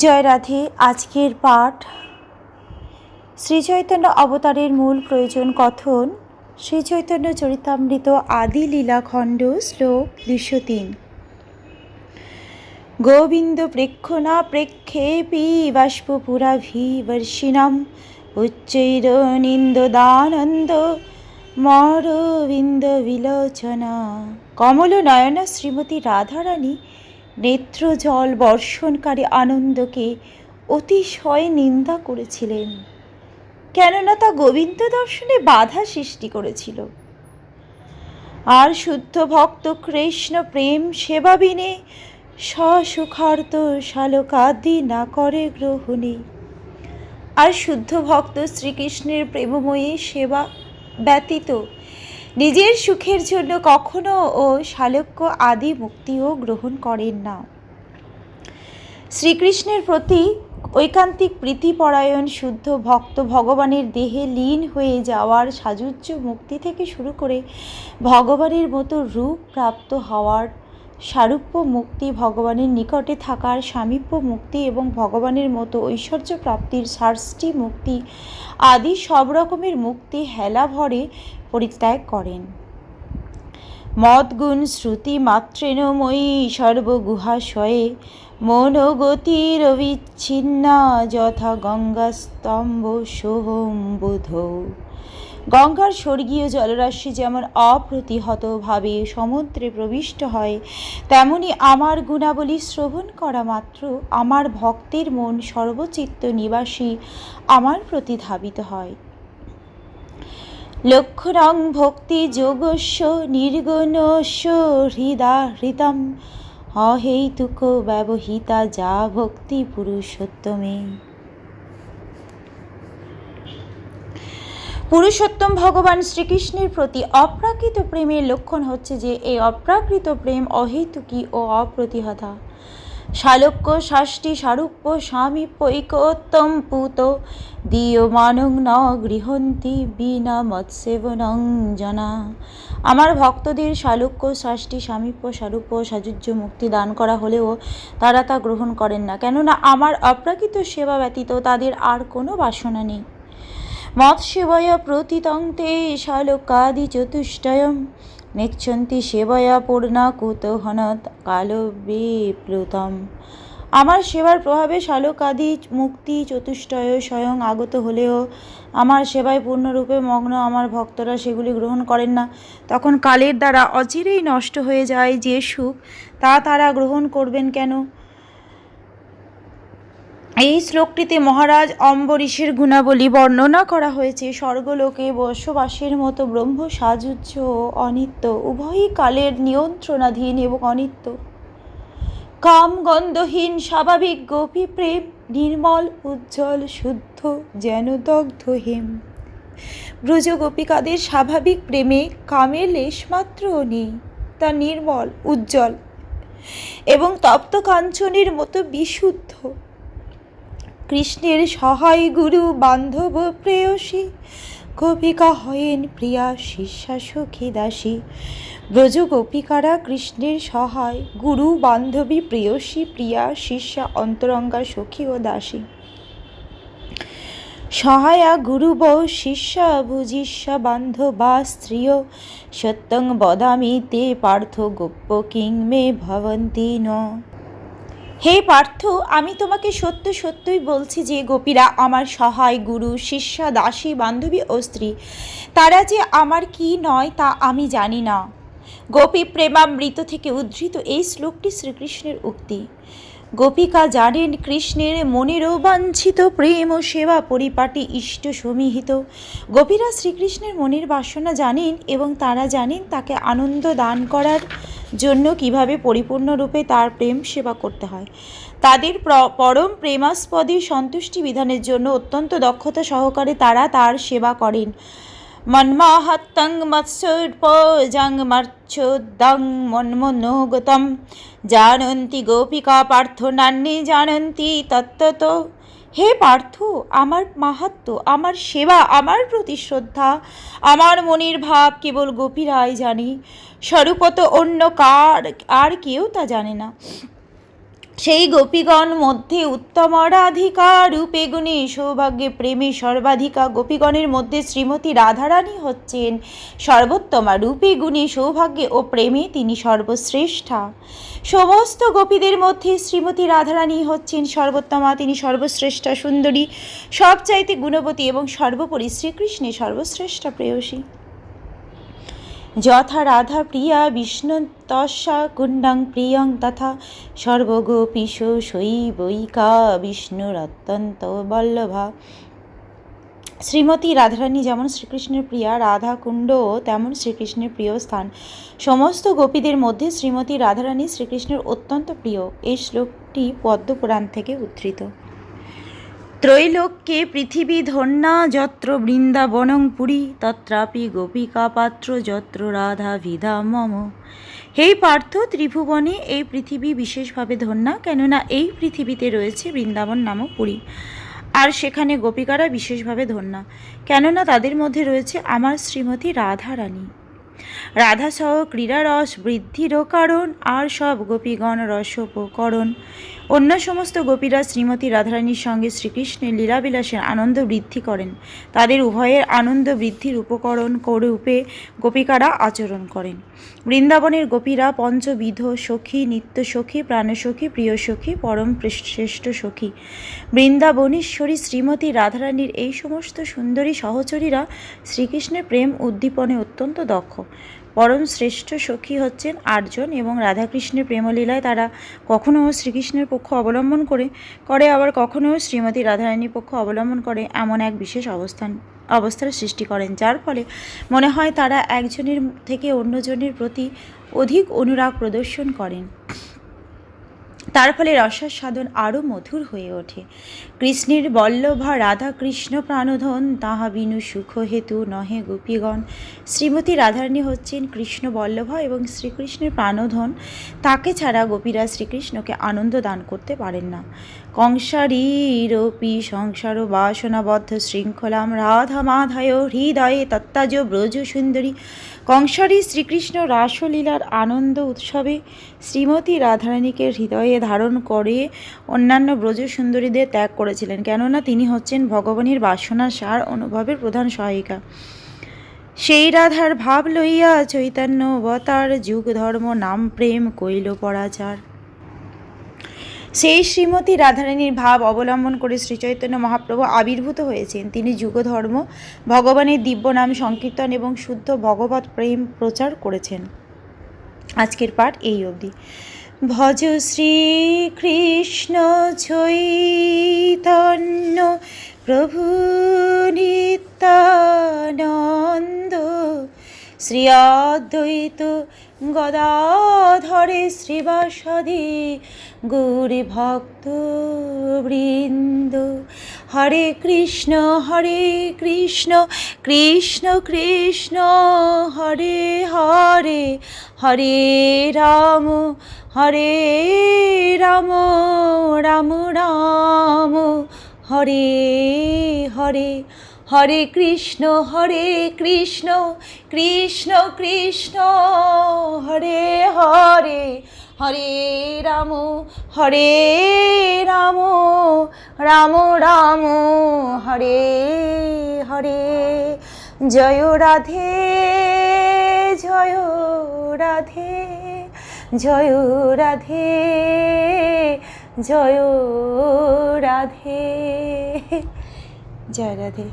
জয় রাধে। আজকের পাঠ শ্রীচৈতন্য অবতারের মূল প্রয়োজন কথন, শ্রীচৈতন্য চরিতামৃত আদি লীলাখণ্ড, শ্লোক 203। গোবিন্দ প্রেক্ষণা প্রেক্ষেপি বাষ্পপুরাভিবর্ষিণাম উচ্চৈরনিন্দদানন্দ মরবিন্দ বিলোচনা। কমল নয়না শ্রীমতী রাধারানী নেত্রজল বর্ষণকারী আনন্দকে অতিশয় নিন্দা করেছিলেন, কেননা তা গোবিন্দ দর্শনে বাধা সৃষ্টি করেছিল। আর শুদ্ধ ভক্ত কৃষ্ণ প্রেম সেবা বিনে সসুখার্ত শালকাদি না করে গ্রহণে। আর শুদ্ধ ভক্ত শ্রীকৃষ্ণের প্রেমময়ী সেবা ব্যতীত নিজের সুখের জন্য কখনো ও শালক্য আদি মুক্তিও গ্রহণ করেন না। শ্রীকৃষ্ণের প্রতি ঐকান্তিক প্রীতিপরায়ণ শুদ্ধ ভক্ত ভগবানের দেহে লীন হয়ে যাওয়ার সাযুজ্য মুক্তি থেকে শুরু করে ভগবানের মতো রূপ প্রাপ্ত হওয়ার সারূপ্য মুক্তি, ভগবানের নিকটে থাকার সামীপ্য মুক্তি এবং ভগবানের মতো ঐশ্বর্য প্রাপ্তির ষষ্ঠী মুক্তি আদি সব রকমের মুক্তি হেলা ভরে পরিত্যাগ করেন। মদ্গুণ শ্রুতি মাত্রেণ ময়ী সর্বগুহাশয়ে মনোগতিরবিচ্ছিন্না যথা গঙ্গাস্তম্ভ সোহম বুধ। গঙ্গার স্বর্গীয় জলরাশি যেমন অপ্রতিহতভাবে সমুদ্রে প্রবিষ্ট হয়, তেমনি আমার গুণাবলী শ্রবণ করা মাত্র আমার ভক্তের মন সর্বচিত্ত নিবাসী আমার প্রতি ধাবিত হয়। লক্ষণং ভক্তি যোগস্য নির্গুণস্য হৃদাহৃতম অহেতুক ব্যবহিতা যা ভক্তি পুরুষোত্তমে। পুরুষোত্তম ভগবান শ্রীকৃষ্ণের প্রতি অপ্রাকৃত প্রেমের লক্ষণ হচ্ছে যে এই অপ্রাকৃত প্রেম অহেতুকী ও অপ্রতিহতা। শালক্য ষষ্ঠী সারূপ্য সামীপ্য ঐকোত্তম পুত দীয়মানং ন গৃহন্তি বিনা মৎসেবনং জনা। আমার ভক্তদের শালক্য ষষ্ঠী সামীপ্য সারূপ্য সাযুজ্য মুক্তি দান করা হলেও তারা তা গ্রহণ করেন না, কেননা আমার অপ্রাকৃত সেবা ব্যতীত তাদের আর কোনো বাসনা নেই। মৎসেবয়া প্রতিতং তে শালকাদি চতুষ্টয়ম নেচ্ছন্তি সেবয়া পূর্ণা কুতহনত কালবিপ্লুতম। আমার সেবার প্রভাবে শালকাদি মুক্তি চতুষ্টয় স্বয়ং আগত হলেও আমার সেবায় পূর্ণরূপে মগ্ন আমার ভক্তরা সেগুলি গ্রহণ করেন না। তখন কালের দ্বারা অচিরেই নষ্ট হয়ে যায় যে সুখ, তা তারা গ্রহণ করবেন কেন? এই শ্লোকটিতে মহারাজ অম্বরীশের গুণাবলী বর্ণনা করা হয়েছে। স্বর্গলোকে বসবাসের মতো ব্রহ্ম সাযুজ্য ও অনিত্য, উভয়ই কালের নিয়ন্ত্রণাধীন এবং অনিত্য। কাম গন্ধহীন স্বাভাবিক গোপী প্রেম নির্মল উজ্জ্বল শুদ্ধ যেন দগ্ধ হেম। ব্রজ গোপিকাদের স্বাভাবিক প্রেমে কামের লেশমাত্রও নেই, তা নির্মল উজ্জ্বল এবং তপ্ত কাঞ্চনের মতো বিশুদ্ধ। কৃষ্ণের সহায় গুরু বান্ধব প্রেয়সী গোপিকা হয়েন প্রিয়া শিষ্যা সখী দাসী। ব্রজ গোপিকারা কৃষ্ণের সহায় গুরু বান্ধবী প্রেয়সী প্রিয়া শিষ্যা অন্তরঙ্গা সখী ও দাসী। সহায়া গুরু বৌ শিষ্যা ভুজিষ্যা বান্ধবা স্ত্রিয় সত্যং বদামি তে পার্থ গোপ্য কিং মে ভবন্তি ন। হে পার্থ, আমি তোমাকে সত্য সত্যই বলছি যে গোপীরা আমার সহায় গুরু শিষ্যা দাসী বান্ধবী ও স্ত্রী। তারা যে আমার কি নয় তা আমি জানি না। গোপী প্রেমামৃত থেকে উদ্ধৃত এই শ্লোকটি শ্রীকৃষ্ণের উক্তি। গোপিকা জানেন কৃষ্ণের মনের বাঞ্ছিত প্রেম ও সেবা পরিপাটি ইষ্ট সমীহিত। গোপীরা শ্রীকৃষ্ণের মনের বাসনা জানেন এবং তারা জানেন তাকে আনন্দ দান করার জন্য কিভাবে পরিপূর্ণরূপে তার প্রেম সেবা করতে হয়। তাদের পরম প্রেমাস্পদে সন্তুষ্টি বিধানের জন্য অত্যন্ত দক্ষতা সহকারে তারা তার সেবা করেন। মন্মাহাত্তং মৎসর্পজাং মর্চ্ছোদ্দং মন্মনোগতম জানন্তি গোপিকা পার্থ নান্যে জানন্তি তত্ত্বত। হে পার্থ, আমার মাহাত্ম্য, আমার সেবা, আমার প্রতি শ্রদ্ধা, আমার মনের ভাব কেবল গোপীরাই জানে, স্বরূপত অন্য আর কেউ তা জানে না। সেই গোপীগণ মধ্যে উত্তম রাধিকা রূপে গুণে সৌভাগ্যে প্রেমে সর্বাধিকা। গোপীগণের মধ্যে শ্রীমতী রাধারানী হচ্ছেন সর্বোত্তমা, রূপে গুণে সৌভাগ্যে ও প্রেমে তিনি সর্বশ্রেষ্ঠা। সমস্ত গোপীদের মধ্যে শ্রীমতী রাধারানী হচ্ছেন সর্বোত্তমা, তিনি সর্বশ্রেষ্ঠা সুন্দরী, সবচাইতে গুণবতী এবং সর্বোপরি শ্রীকৃষ্ণের সর্বশ্রেষ্ঠা প্রেয়সী। যথা রাধা প্রিয়া বিষ্ণু তস্যা কুণ্ডং প্রিয়ং তথা সর্বগোপীশ শৈবৈকা বিষ্ণুর অত্যন্ত বল্লভা। শ্রীমতী রাধারানী যেমন শ্রীকৃষ্ণের প্রিয়া, রাধা কুণ্ডও তেমন শ্রীকৃষ্ণের প্রিয় স্থান। সমস্ত গোপীদের মধ্যে শ্রীমতী রাধারানী শ্রীকৃষ্ণের অত্যন্ত প্রিয়। এই শ্লোকটি পদ্মপুরাণ থেকে উদ্ধৃত। ত্রৈলোক্যে পৃথিবী ধন্যা যত্র বৃন্দাবনং পুরী তত্রাপি গোপিকা পাত্র যত্র রাধা ভিধা মম। হে পার্থ, ত্রিভুবনে এই পৃথিবী বিশেষভাবে ধন্যা, কেননা এই পৃথিবীতে রয়েছে বৃন্দাবন নামক পুরী, আর সেখানে গোপিকারা বিশেষভাবে ধন্যা, কেননা তাদের মধ্যে রয়েছে আমার শ্রীমতী রাধারানী। রাধা সহ ক্রীড়ারস বৃদ্ধিরও কারণ, আর সব গোপীগণ রসোপকরণ। অন্য সমস্ত গোপীরা শ্রীমতী রাধারানীর সঙ্গে শ্রীকৃষ্ণের লীলাবিলাসের আনন্দ বৃদ্ধি করেন, তাদের উভয়ের আনন্দ বৃদ্ধির উপকরণ রূপে গোপিকারা আচরণ করেন। বৃন্দাবনের গোপীরা পঞ্চবিধ সখী, নিত্য সখী, প্রাণসখী, প্রিয় সখী, পরম শ্রেষ্ঠ সখী। বৃন্দাবনেশ্বরী শ্রীমতী রাধারানীর এই সমস্ত সুন্দরী সহচরীরা শ্রীকৃষ্ণের প্রেম উদ্দীপনে অত্যন্ত দক্ষ। পরম শ্রেষ্ঠ সখী হচ্ছেন 8 জন, এবং রাধাকৃষ্ণের প্রেমলীলায় তারা কখনও শ্রীকৃষ্ণের পক্ষ অবলম্বন করে আবার কখনও শ্রীমতী রাধারানীর পক্ষ অবলম্বন করে এমন এক বিশেষ অবস্থার সৃষ্টি করেন, যার ফলে মনে হয় তারা একজনের থেকে অন্যজনের প্রতি অধিক অনুরাগ প্রদর্শন করেন। তার ফলে রসাস্বাদন আরও মধুর হয়ে ওঠে। কৃষ্ণের বল্লভা রাধা কৃষ্ণ প্রাণধন, তাহা বিনু সুখ হেতু নহে গোপীগণ। শ্রীমতী রাধারানী হচ্ছেন কৃষ্ণ বল্লভা এবং শ্রীকৃষ্ণের প্রাণধন, তাকে ছাড়া গোপীরা শ্রীকৃষ্ণকে আনন্দ দান করতে পারেন না। কংসারীরপি সংসার বাসনাবদ্ধ শৃঙ্খলাম রাধা মাধায় হৃদয়ে তত্তাজ ব্রজ সুন্দরী। কংসারী শ্রীকৃষ্ণ রাসলীলার আনন্দ উৎসবে শ্রীমতী রাধারানীকে হৃদয়ে ধারণ করে অন্যান্য ব্রজ সুন্দরীদের ত্যাগ করেছিলেন, কেননা তিনি হচ্ছেন ভগবানের বাসনার সার অনুভবের প্রধান সহায়িকা। সেই রাধার ভাব লইয়া চৈতন্য অবতার, যুগ ধর্ম নাম প্রেম কৈল পরাচার। সেই শ্রীমতী রাধারানীর ভাব অবলম্বন করে শ্রীচৈতন্য মহাপ্রভু আবির্ভূত হয়েছেন। তিনি যুগধর্ম, ভগবানের দিব্য নাম সংকীর্তন এবং শুদ্ধ ভগবত প্রেম প্রচার করেছেন। আজকের পাঠ এই অবধি। ভজ শ্রীকৃষ্ণ চৈতন্য প্রভু নিত্যানন্দ, শ্রী অদ্বৈত গদাধরে শ্রীবাসাদি গৌরী ভক্ত বৃন্দ। হরে কৃষ্ণ কৃষ্ণ কৃষ্ণ হরে হরে, হরে রাম রাম রাম হরে হরে। হরে কৃষ্ণ কৃষ্ণ কৃষ্ণ হরে হরে, হরে রাম রাম রাম হরে হরে। জয় রাধে জয় রাধে, জয় রাধে জয় রাধে, জয় রাধে।